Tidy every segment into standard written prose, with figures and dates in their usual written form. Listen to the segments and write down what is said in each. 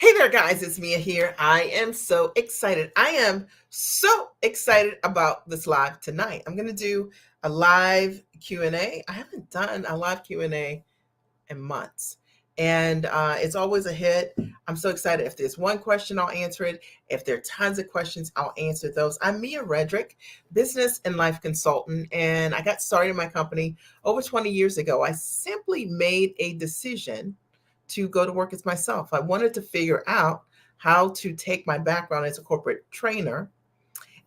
Hey there, guys. It's Mia here. I am so excited. I am so excited about this live tonight. I'm going to do a live Q&A. I haven't done a live Q&A in months, and it's always a hit. I'm so excited. If there's one question, I'll answer it. If there are tons of questions, I'll answer those. I'm Mia Redrick, business and life consultant, and I got started in my company over 20 years ago. I simply made a decision to go to work as myself. I wanted to figure out how to take my background as a corporate trainer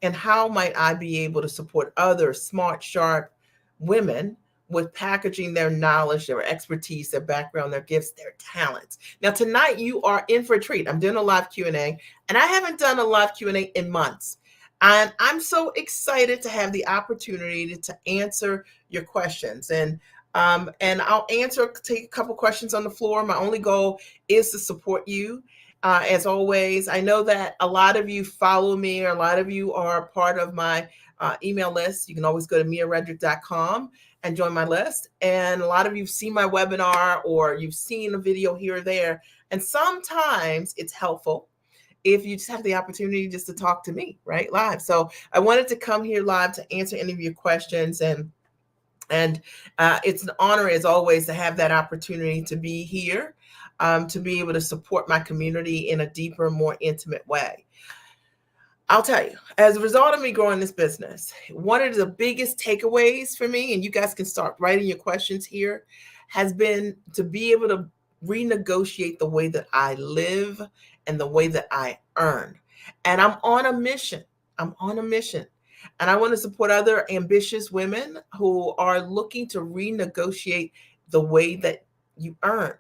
and how might I be able to support other smart, sharp women with packaging their knowledge, their expertise, their background, their gifts, their talents. Now, tonight you are in for a treat. I'm doing a live Q&A, and I haven't done a live Q&A in months. And I'm so excited to have the opportunity to answer your questions. And I'll take a couple questions on the floor. My only goal is to support you. As always, I know that a lot of you follow me, or a lot of you are part of my email list. You can always go to miaredrick.com and join my list. And a lot of you've seen my webinar, or you've seen a video here or there. And sometimes it's helpful if you just have the opportunity just to talk to me, right, live. So I wanted to come here live to answer any of your questions. And it's an honor, as always, to have that opportunity to be here, to be able to support my community in a deeper, more intimate way. I'll tell you, as a result of me growing this business, one of the biggest takeaways for me, and you guys can start writing your questions here, has been to be able to renegotiate the way that I live and the way that I earn. And I'm on a mission. I'm on a mission. And I want to support other ambitious women who are looking to renegotiate the way that you earn.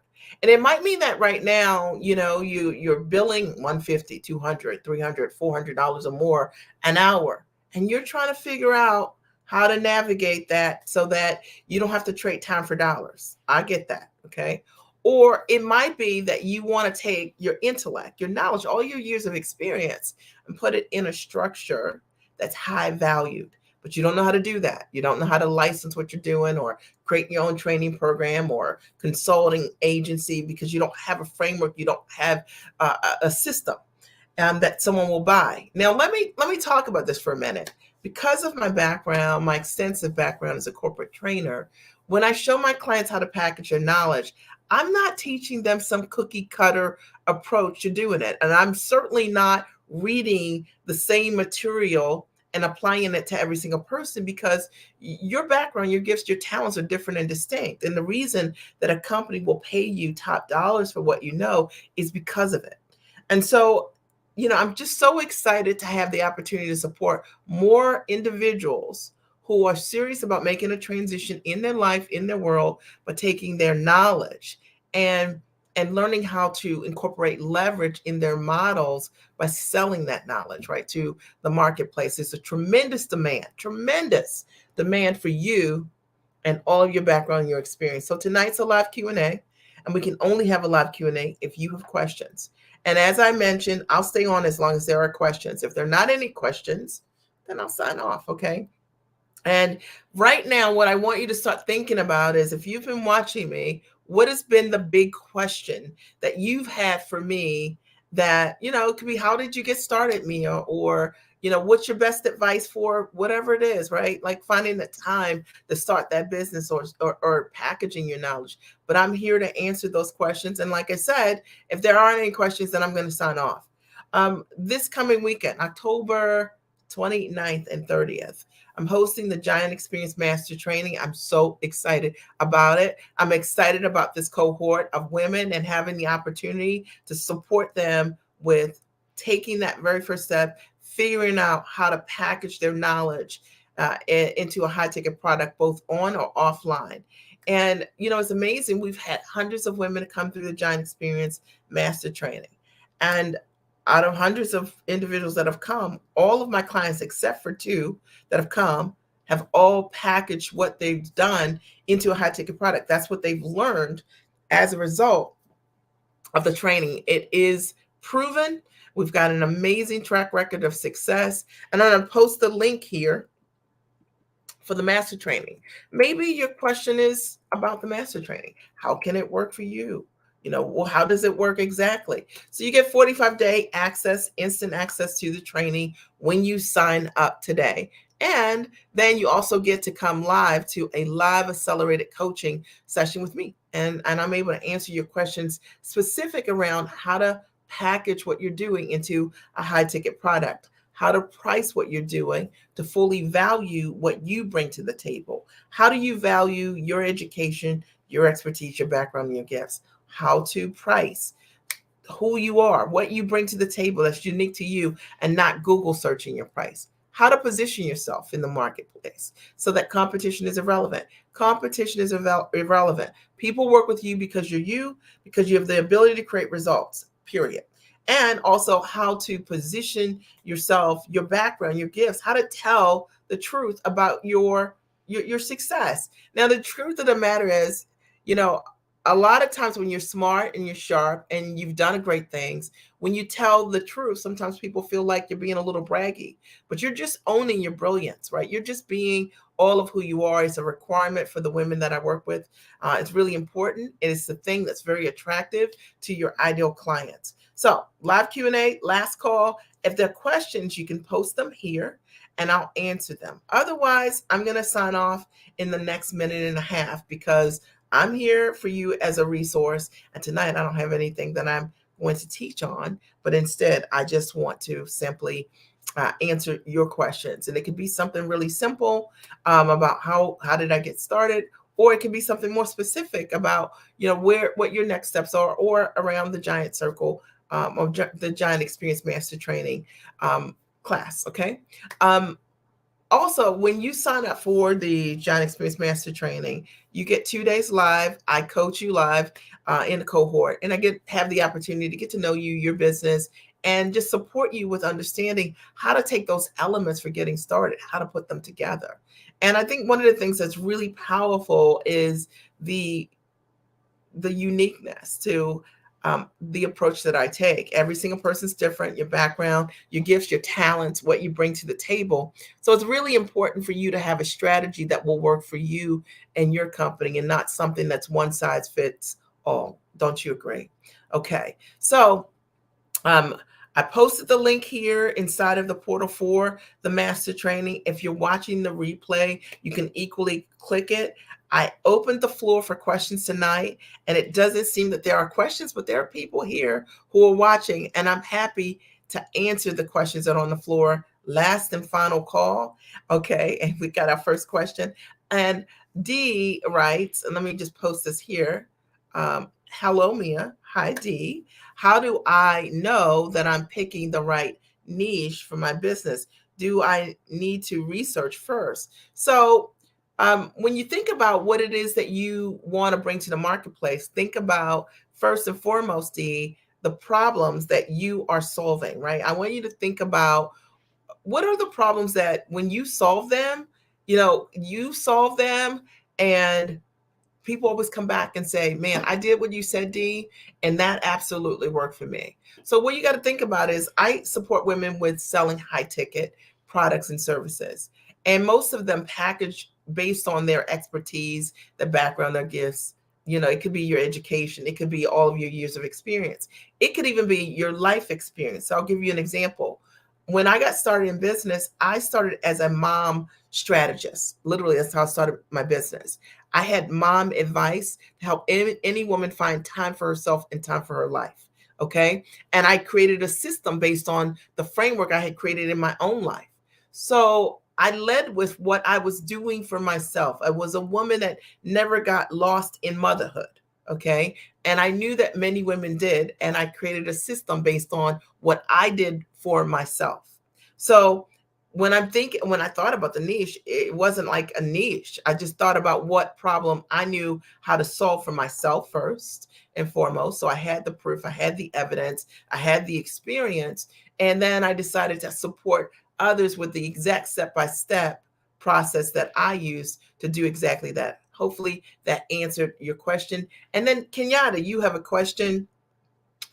And it might mean that right now, you're billing 150, 200, 300, $400 or more an hour. And you're trying to figure out how to navigate that so that you don't have to trade time for dollars. I get that. Okay. Or it might be that you want to take your intellect, your knowledge, all your years of experience, and put it in a structure that's high valued, but you don't know how to do that. You don't know how to license what you're doing, or create your own training program or consulting agency, because you don't have a framework. You don't have a system that someone will buy. Now, let me talk about this for a minute. Because of my background, my extensive background as a corporate trainer, when I show my clients how to package their knowledge, I'm not teaching them some cookie cutter approach to doing it. And I'm certainly not reading the same material and applying it to every single person, because your background, your gifts, your talents are different and distinct. And the reason that a company will pay you top dollars for what you know is because of it. And so, I'm just so excited to have the opportunity to support more individuals who are serious about making a transition in their life, in their world, but taking their knowledge and learning how to incorporate leverage in their models by selling that knowledge, right, to the marketplace. It's a tremendous demand for you and all of your background and your experience. So tonight's a live Q&A, and we can only have a live Q&A if you have questions. And as I mentioned, I'll stay on as long as there are questions. If there are not any questions, then I'll sign off, okay? And right now, what I want you to start thinking about is, if you've been watching me, what has been the big question that you've had for me that, it could be, how did you get started, Mia? Or, what's your best advice for whatever it is, right? Like finding the time to start that business, or packaging your knowledge. But I'm here to answer those questions. And like I said, if there aren't any questions, then I'm going to sign off. This coming weekend, October 29th and 30th, I'm hosting the Giant Experience Master Training. I'm so excited about it. I'm excited about this cohort of women and having the opportunity to support them with taking that very first step, figuring out how to package their knowledge into a high-ticket product, both on or offline. And, it's amazing. We've had hundreds of women come through the Giant Experience Master Training. And out of hundreds of individuals that have come, all of my clients, except for 2 that have come, have all packaged what they've done into a high-ticket product. That's what they've learned as a result of the training. It is proven. We've got an amazing track record of success. And I'm going to post the link here for the master training. Maybe your question is about the master training. How can it work for you? Well, how does it work exactly? So you get 45-day access, instant access to the training when you sign up today. And then you also get to come live to a live accelerated coaching session with me. And I'm able to answer your questions specific around how to package what you're doing into a high ticket product, how to price what you're doing to fully value what you bring to the table. How do you value your education, your expertise, your background, and your gifts? How to price who you are, what you bring to the table that's unique to you, and not Google searching your price. How to position yourself in the marketplace so that competition is irrelevant. Competition is irrelevant. People work with you, because you have the ability to create results, period. And also how to position yourself, your background, your gifts, how to tell the truth about your success. Now, the truth of the matter is, you know, a lot of times when you're smart and you're sharp and you've done great things, when you tell the truth, sometimes people feel like you're being a little braggy, but you're just owning your brilliance, right? You're just being all of who you are. It's a requirement for the women that I work with. It's really important. It is the thing that's very attractive to your ideal clients. So live Q&A, last call. If there are questions, you can post them here and I'll answer them. Otherwise, I'm going to sign off in the next minute and a half, because I'm here for you as a resource. And tonight, I don't have anything that I'm going to teach on, but instead, I just want to simply answer your questions. And it could be something really simple about how did I get started, or it could be something more specific about what your next steps are, or around the Giant Circle or the Giant Experience Master Training class. Okay. Also, when you sign up for the Giant Experience Master Training, you get 2 days live. I coach you live in the cohort, and I have the opportunity to get to know you, your business, and just support you with understanding how to take those elements for getting started, how to put them together. And I think one of the things that's really powerful is the uniqueness to the approach that I take. Every single person's different, your background, your gifts, your talents, what you bring to the table. So it's really important for you to have a strategy that will work for you and your company, and not something that's one size fits all. Don't you agree? Okay. So I posted the link here inside of the portal for the master training. If you're watching the replay, you can equally click it. I opened the floor for questions tonight, and it doesn't seem that there are questions, but there are people here who are watching, and I'm happy to answer the questions that are on the floor. Last and final call. Okay, and we got our first question. And D writes, and let me just post this here. Hello, Mia. Hi, D. How do I know that I'm picking the right niche for my business? Do I need to research first? So, when you think about what it is that you want to bring to the marketplace, think about first and foremost, the problems that you are solving, right? I want you to think about what are the problems that when you solve them, you solve them, and people always come back and say, man, I did what you said, D, and that absolutely worked for me. So what you got to think about is I support women with selling high ticket products and services. And most of them package based on their expertise, their background, their gifts. It could be your education. It could be all of your years of experience. It could even be your life experience. So I'll give you an example. When I got started in business, I started as a mom strategist. Literally, that's how I started my business. I had mom advice to help any woman find time for herself and time for her life. Okay. And I created a system based on the framework I had created in my own life. So I led with what I was doing for myself. I was a woman that never got lost in motherhood. Okay. And I knew that many women did. And I created a system based on what I did for myself. So when I thought about the niche, it wasn't like a niche. I just thought about what problem I knew how to solve for myself first and foremost. So I had the proof, I had the evidence, I had the experience. And then I decided to support others with the exact step-by-step process that I use to do exactly that. Hopefully that answered your question. And then Kenyatta, you have a question.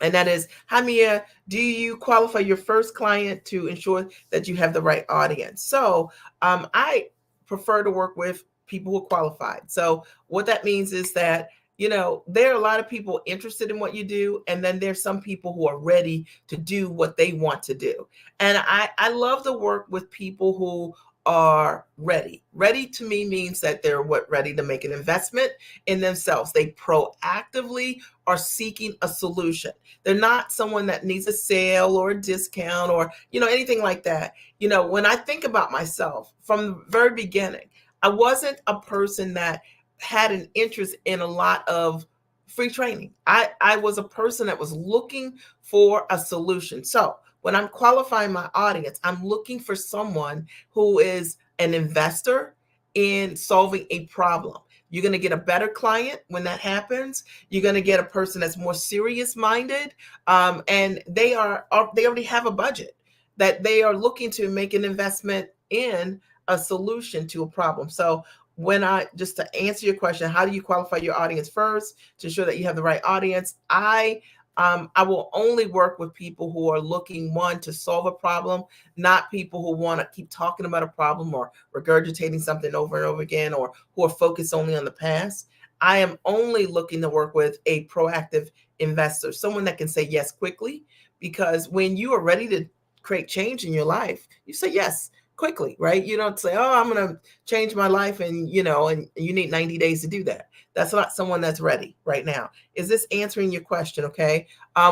And that is, hi, Mia, do you qualify your first client to ensure that you have the right audience? So I prefer to work with people who are qualified. So what that means is that, there are a lot of people interested in what you do, and then there's some people who are ready to do what they want to do. And I love to work with people who are ready. Ready to me means that they're ready to make an investment in themselves. They proactively are seeking a solution. They're not someone that needs a sale or a discount or, anything like that. When I think about myself from the very beginning, I wasn't a person that had an interest in a lot of free training. I was a person that was looking for a solution. So when I'm qualifying my audience, I'm looking for someone who is an investor in solving a problem. You're going to get a better client when that happens. You're going to get a person that's more serious minded, and they already have a budget that they are looking to make an investment in a solution to a problem. So just to answer your question, how do you qualify your audience first to ensure that you have the right audience? I will only work with people who are looking, one, to solve a problem, not people who want to keep talking about a problem or regurgitating something over and over again, or who are focused only on the past. I am only looking to work with a proactive investor, someone that can say yes quickly, because when you are ready to create change in your life, you say yes quickly, right? You don't say, oh, I'm going to change my life, and and you need 90 days to do that. That's not someone that's ready right now. Is this answering your question? Okay.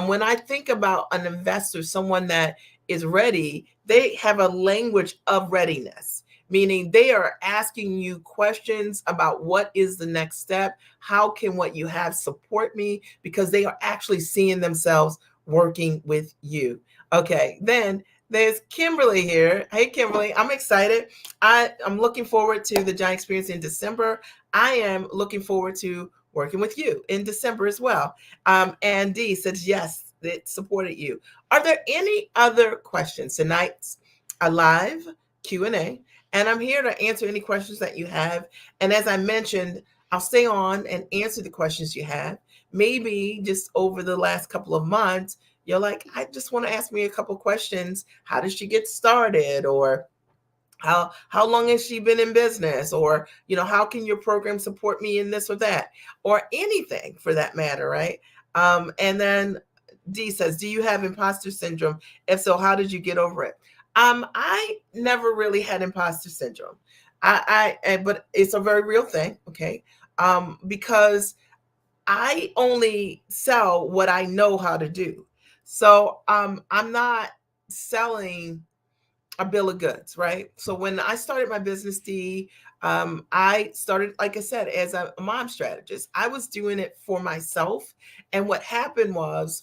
When I think about an investor, someone that is ready, they have a language of readiness, meaning they are asking you questions about what is the next step? How can what you have support me? Because they are actually seeing themselves working with you. Okay. Then there's Kimberly here. Hey, Kimberly, I'm excited. I'm looking forward to the Giant Experience in December. I am looking forward to working with you in December as well. And Dee says, yes, it supported you. Are there any other questions? Tonight's a live Q&A, and I'm here to answer any questions that you have. And as I mentioned, I'll stay on and answer the questions you have. Maybe just over the last couple of months, you're like, I just want to ask me a couple questions. How did she get started? Or how long has she been in business? Or, how can your program support me in this or that? Or anything for that matter, right? And then Dee says, do you have imposter syndrome? If so, how did you get over it? I never really had imposter syndrome. But it's a very real thing, okay? Because I only sell what I know how to do. So I'm not selling a bill of goods, right? So when I started my business, I started, like I said, as a mom strategist. I was doing it for myself. And what happened was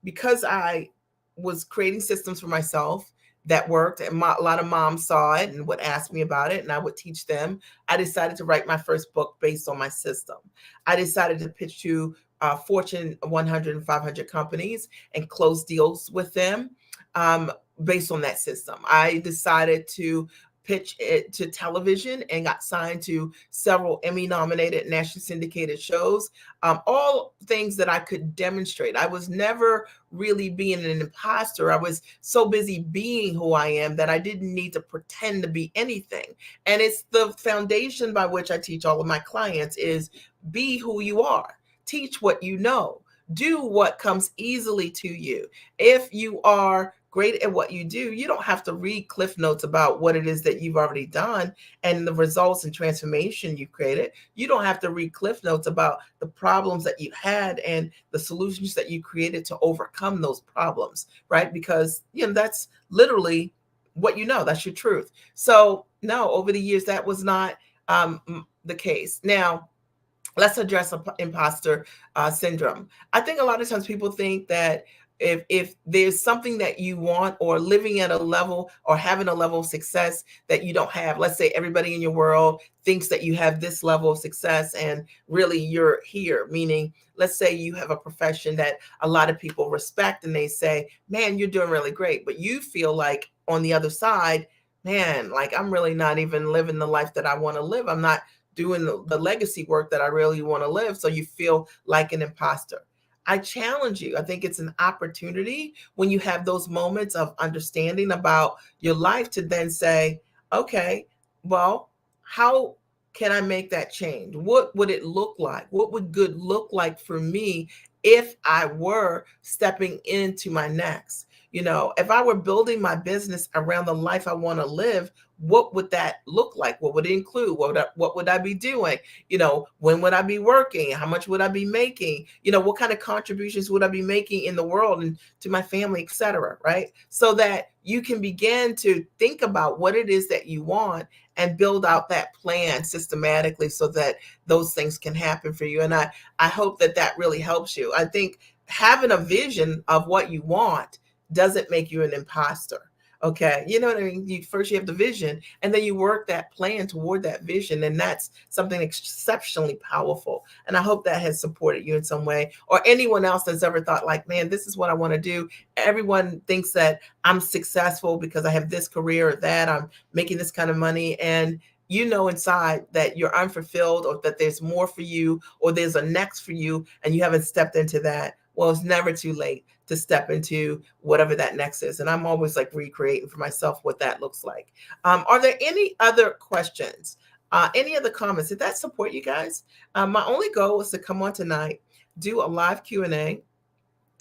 because I was creating systems for myself that worked, and a lot of moms saw it and would ask me about it, and I would teach them. I decided to write my first book based on my system. I decided to pitch to Fortune 100 and 500 companies and close deals with them. Based on that system, I decided to pitch it to television and got signed to several Emmy nominated nationally syndicated shows. All things that I could demonstrate. I was never really being an imposter. I was so busy being who I am that I didn't need to pretend to be anything. And it's the foundation by which I teach all of my clients is be who you are. Teach what you know. Do what comes easily to you. If you are great at what you do, you don't have to read cliff notes about what it is that you've already done and the results and transformation you created. You don't have to read cliff notes about the problems that you had and the solutions that you created to overcome those problems, right? Because that's literally what you know. That's your truth. So no, over the years that was not the case. Now let's address imposter syndrome. I think a lot of times people think that if there's something that you want, or living at a level or having a level of success that you don't have, let's say everybody in your world thinks that you have this level of success and really you're here, meaning let's say you have a profession that a lot of people respect and they say, man, you're doing really great, but you feel like on the other side, man, like I'm really not even living the life that I want to live. I'm not doing the legacy work that I really want to live. So you feel like an imposter. I challenge you. I think it's an opportunity when you have those moments of understanding about your life to then say, okay, well, how can I make that change? What would it look like? What would good look like for me if I were stepping into my next? If I were building my business around the life I want to live, what would that look like? What would it include? What would I be doing? When would I be working? How much would I be making? What kind of contributions would I be making in the world and to my family, etc. Right? So that you can begin to think about what it is that you want and build out that plan systematically so that those things can happen for you. And I hope that that really helps you. I think having a vision of what you want doesn't make you an imposter. Okay. You know what I mean? You have the vision and then you work that plan toward that vision. And that's something exceptionally powerful. And I hope that has supported you in some way, or anyone else that's ever thought like, man, this is what I want to do. Everyone thinks that I'm successful because I have this career or that I'm making this kind of money. And inside that you're unfulfilled, or that there's more for you, or there's a next for you, and you haven't stepped into that. Well, it's never too late to step into whatever that next is. And I'm always like recreating for myself what that looks like. Are there any other questions? Any other comments? Did that support you guys? My only goal was to come on tonight, do a live Q&A.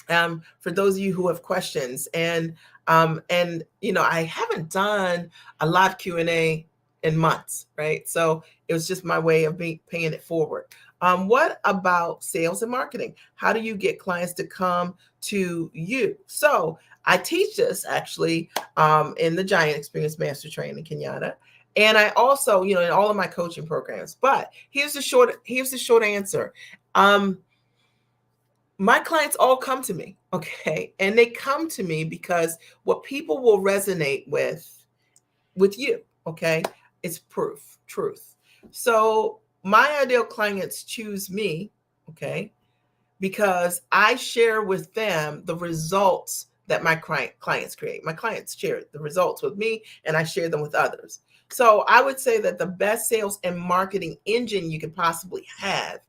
For those of you who have questions, and I haven't done a live Q&A in months, right? So it was just my way of paying it forward. What about sales and marketing? How do you get clients to come to you? So I teach this actually in the Giant Experience Master Training, Kenyatta. And I also, in all of my coaching programs. But here's the short answer. My clients all come to me, okay? And they come to me because what people will resonate with you, okay, is truth. So my ideal clients choose me, okay, because I share with them the results that my clients create. My clients share the results with me, and I share them with others. So I would say that the best sales and marketing engine you could possibly have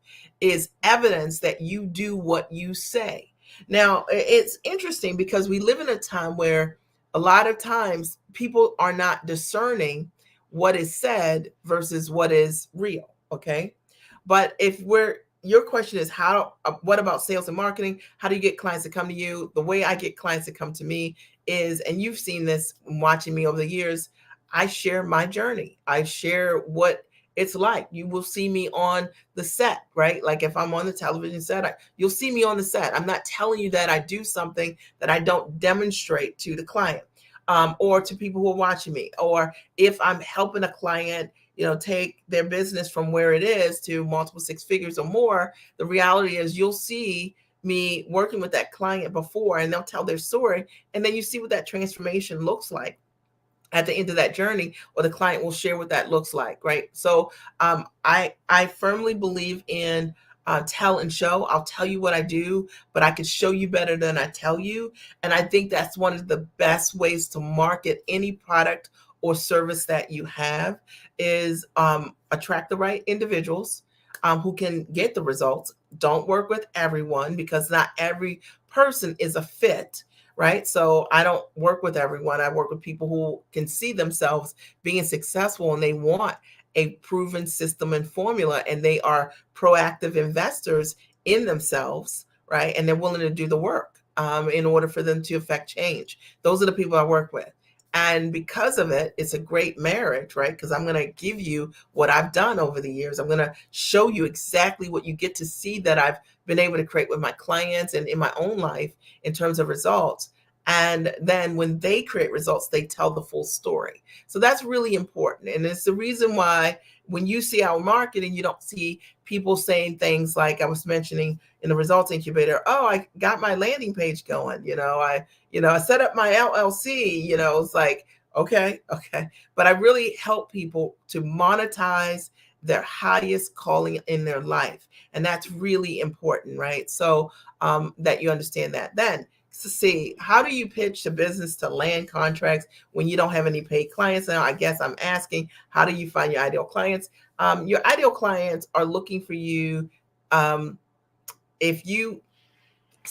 is evidence that you do what you say. Now, it's interesting because we live in a time where a lot of times people are not discerning what is said versus what is real, okay? But your question is what about sales and marketing? How do you get clients to come to you? The way I get clients to come to me is, and you've seen this watching me over the years, I share my journey. I share what it's like. You will see me on the set, right? Like if I'm on the television set, you'll see me on the set. I'm not telling you that I do something that I don't demonstrate to the client, or to people who are watching me, or if I'm helping a client take their business from where it is to multiple six figures or more. The reality is you'll see me working with that client before, and they'll tell their story. And then you see what that transformation looks like at the end of that journey, or the client will share what that looks like, right? So I firmly believe in tell and show. I'll tell you what I do, but I can show you better than I tell you. And I think that's one of the best ways to market any product or service that you have, is attract the right individuals who can get the results. Don't work with everyone, because not every person is a fit, right? So I don't work with everyone. I work with people who can see themselves being successful, and they want a proven system and formula, and they are proactive investors in themselves, right? And they're willing to do the work in order for them to affect change. Those are the people I work with. And because of it, it's a great marriage, right? Because I'm going to give you what I've done over the years. I'm going to show you exactly what you get to see that I've been able to create with my clients and in my own life in terms of results. And then when they create results, they tell the full story. So that's really important. And it's the reason why when you see our marketing, you don't see people saying things like I was mentioning in the results incubator. Oh, I got my landing page going. I set up my LLC. It's like, okay. But I really help people to monetize their highest calling in their life. And that's really important, right? So that you understand that. Then to see, how do you pitch the business to land contracts when you don't have any paid clients? Now, I guess I'm asking, how do you find your ideal clients? Your ideal clients are looking for you. So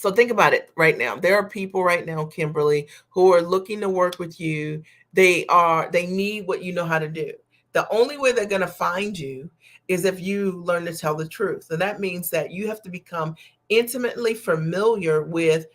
think about it right now. There are people right now, Kimberly, who are looking to work with you. They need what you know how to do. The only way they're going to find you is if you learn to tell the truth. And that means that you have to become intimately familiar with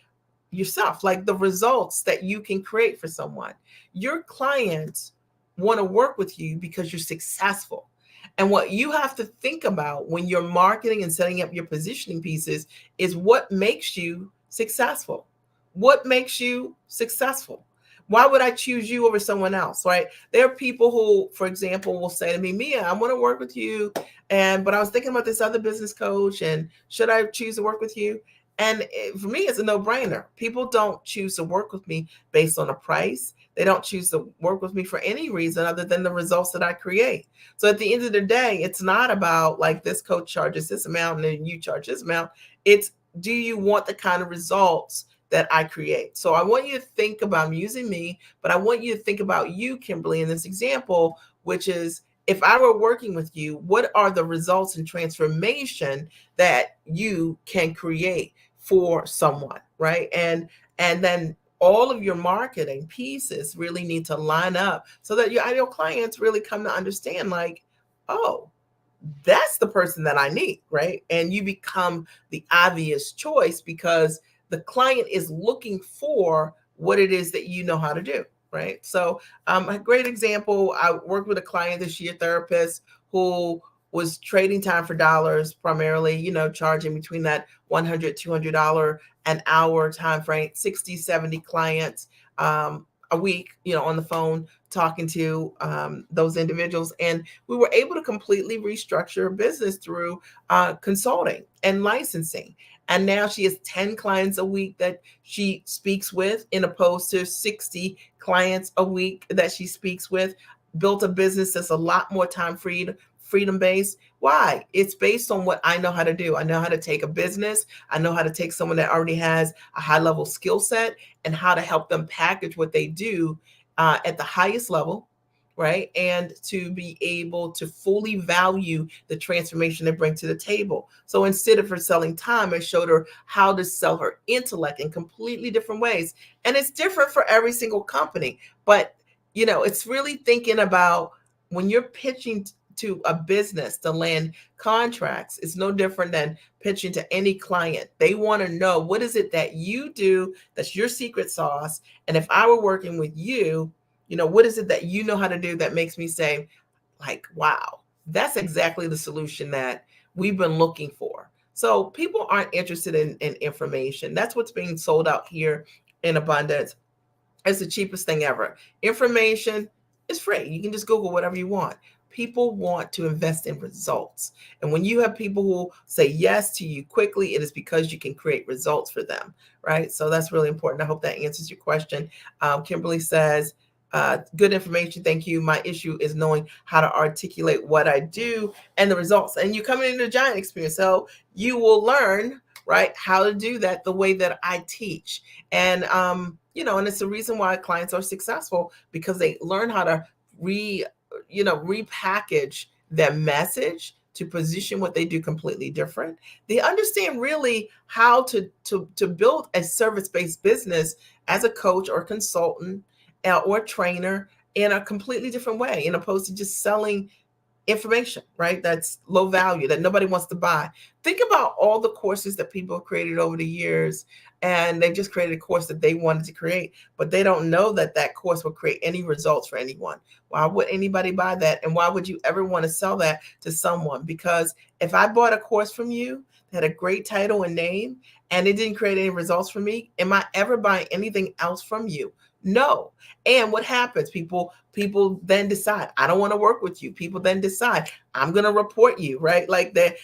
yourself, like the results that you can create for someone. Your clients want to work with you because you're successful. And what you have to think about when you're marketing and setting up your positioning pieces is what makes you successful. What makes you successful? Why would I choose you over someone else, right? There are people who, for example, will say to me, Mia, I want to work with you. But I was thinking about this other business coach, and should I choose to work with you? And for me, it's a no-brainer. People don't choose to work with me based on a price. They don't choose to work with me for any reason other than the results that I create. So at the end of the day, it's not about like this coach charges this amount and then you charge this amount. It's, do you want the kind of results that I create? So I want you to think about, I'm using me, but I want you to think about you, Kimberly, in this example, which is, if I were working with you, what are the results and transformation that you can create for someone, right? And then all of your marketing pieces really need to line up so that your ideal clients really come to understand, like, oh, that's the person that I need, right? And you become the obvious choice because the client is looking for what it is that you know how to do, right? So a great example, I worked with a client this year, therapist, who was trading time for dollars primarily, charging between that $100, $200 an hour time frame, 60, 70 clients a week, on the phone talking to those individuals. And we were able to completely restructure her business through consulting and licensing. And now she has 10 clients a week that she speaks with, in opposed to 60 clients a week that she speaks with. Built a business that's a lot more freedom based. Why? It's based on what I know how to do. I know how to take a business. I know how to take someone that already has a high level skill set and how to help them package what they do at the highest level, right? And to be able to fully value the transformation they bring to the table. So instead of her selling time, I showed her how to sell her intellect in completely different ways. And it's different for every single company. But, it's really thinking about when you're pitching to a business to land contracts, it's no different than pitching to any client. They want to know, what is it that you do that's your secret sauce? And if I were working with you, what is it that you know how to do that makes me say, like, wow, that's exactly the solution that we've been looking for. So people aren't interested in information. That's what's being sold out here in abundance. It's the cheapest thing ever. Information is free. You can just Google whatever you want. People want to invest in results. And when you have people who say yes to you quickly, it is because you can create results for them, right? So that's really important. I hope that answers your question. Kimberly says, good information. Thank you. My issue is knowing how to articulate what I do and the results. And you're coming into the giant experience. So you will learn, right, how to do that the way that I teach. And, and it's the reason why clients are successful, because they learn how to repackage their message to position what they do completely different. They understand really how to build a service-based business as a coach or consultant or trainer in a completely different way, in opposed to just selling information, right? That's low value, that nobody wants to buy. Think about all the courses that people have created over the years, and they just created a course that they wanted to create, but they don't know that that course will create any results for anyone. Why would anybody buy that? And why would you ever want to sell that to someone? Because if I bought a course from you that had a great title and name, and it didn't create any results for me, am I ever buying anything else from you? No. And what happens? People then decide, I don't want to work with you. People then decide, I'm going to report you, right? Like the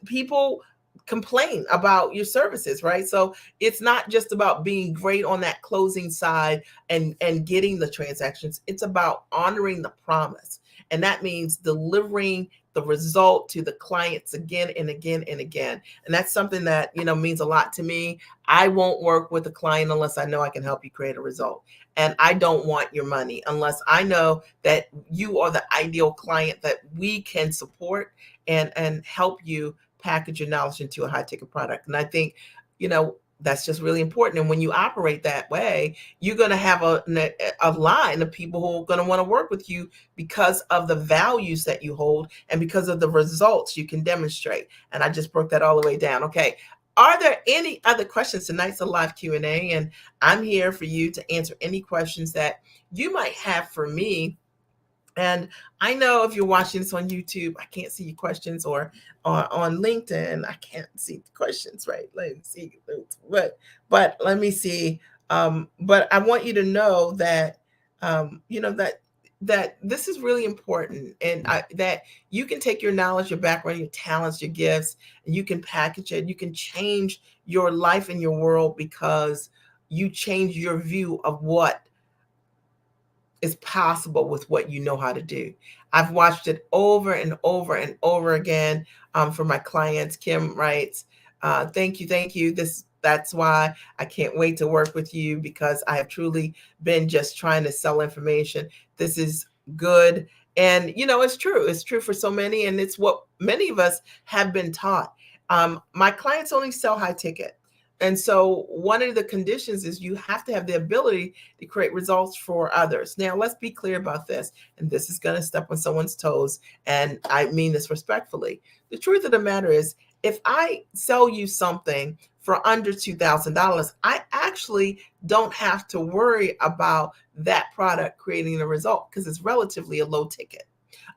people complain about your services, right? So it's not just about being great on that closing side and getting the transactions. It's about honoring the promise. And that means delivering the result to the clients again and again and again. And that's something that, means a lot to me. I won't work with a client unless I know I can help you create a result. And I don't want your money unless I know that you are the ideal client that we can support and help you package your knowledge into a high ticket product. And I think, That's just really important. And when you operate that way, you're going to have a line of people who are going to want to work with you because of the values that you hold and because of the results you can demonstrate. And I just broke that all the way down. Okay. Are there any other questions? Tonight's a live Q&A, and I'm here for you to answer any questions that you might have for me. And I know if you're watching this on YouTube, I can't see your questions, or on LinkedIn, I can't see the questions, right? Let me see. But let me see. But I want you to know that, that this is really important, and that you can take your knowledge, your background, your talents, your gifts, and you can package it. You can change your life and your world because you change your view of what is possible with what you know how to do. I've watched it over and over and over again for my clients. Kim writes, thank you, thank you. That's why I can't wait to work with you, because I have truly been just trying to sell information. This is good. And, it's true. It's true for so many. And it's what many of us have been taught. My clients only sell high ticket. And so one of the conditions is you have to have the ability to create results for others. Now, let's be clear about this. And this is going to step on someone's toes. And I mean this respectfully. The truth of the matter is, if I sell you something for under $2,000, I actually don't have to worry about that product creating a result because it's relatively a low ticket.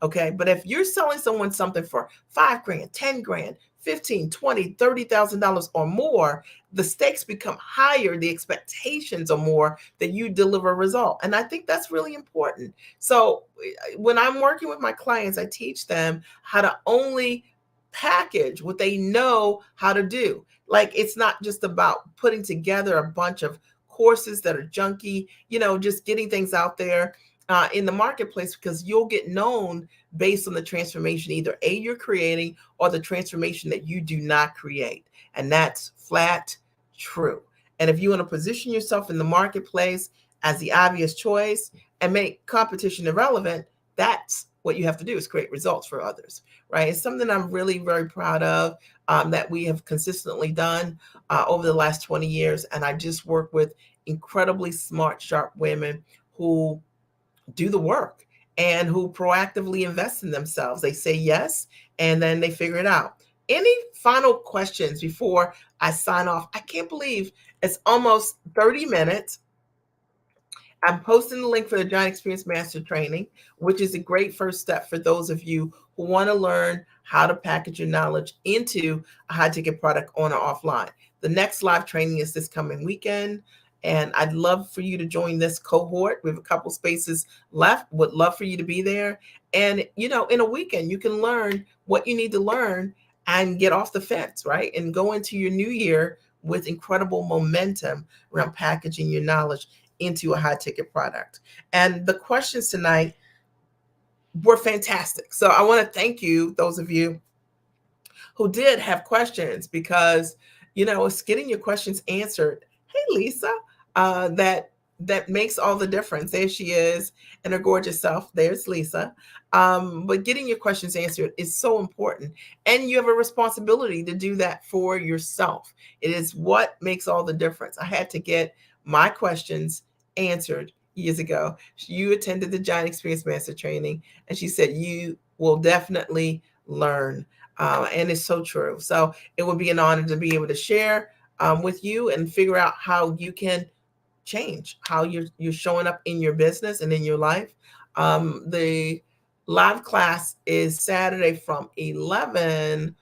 Okay. But if you're selling someone something for $5,000, $10,000, 15, 20, $30,000 or more, the stakes become higher, the expectations are more that you deliver a result. And I think that's really important. So when I'm working with my clients, I teach them how to only package what they know how to do. Like, it's not just about putting together a bunch of courses that are junky, just getting things out there in the marketplace, because you'll get known based on the transformation either A, you're creating, or the transformation that you do not create. And that's flat true. And if you want to position yourself in the marketplace as the obvious choice and make competition irrelevant, that's what you have to do, is create results for others, right? It's something I'm really very proud of, that we have consistently done over the last 20 years. And I just work with incredibly smart, sharp women who do the work and who proactively invest in themselves. They say yes, and then they figure it out. Any final questions before I sign off? I can't believe it's almost 30 minutes. I'm posting the link for the Giant Experience Master Training, which is a great first step for those of you who want to learn how to package your knowledge into a high ticket product on or offline. The next live training is this coming weekend, and I'd love for you to join this cohort. We have a couple spaces left. Would love for you to be there. And, in a weekend, you can learn what you need to learn and get off the fence, right? And go into your new year with incredible momentum around packaging your knowledge into a high ticket product. And the questions tonight were fantastic. So I want to thank you, those of you who did have questions, because, it's getting your questions answered. Hey, Lisa, that makes all the difference. There she is, and her gorgeous self. There's Lisa. But getting your questions answered is so important. And you have a responsibility to do that for yourself. It is what makes all the difference. I had to get my questions answered years ago. You attended the Giant Experience Master Training, and she said, you will definitely learn. And it's so true. So it would be an honor to be able to share with you and figure out how you can change how you're showing up in your business and in your life. The live class is Saturday from 11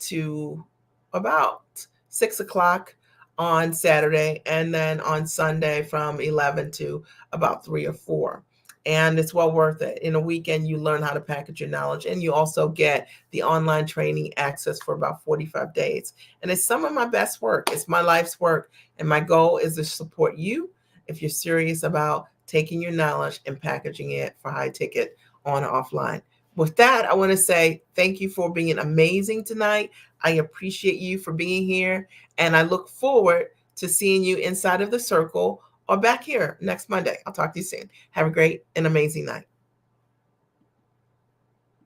to about 6 o'clock on Saturday, and then on Sunday from 11 to about 3 or 4. And it's well worth it. In a weekend, you learn how to package your knowledge, and you also get the online training access for about 45 days. And it's some of my best work. It's my life's work. And my goal is to support you if you're serious about taking your knowledge and packaging it for high ticket on or offline. With that, I want to say thank you for being amazing tonight. I appreciate you for being here, and I look forward to seeing you inside of the circle or back here next Monday. I'll talk to you soon. Have a great and amazing night.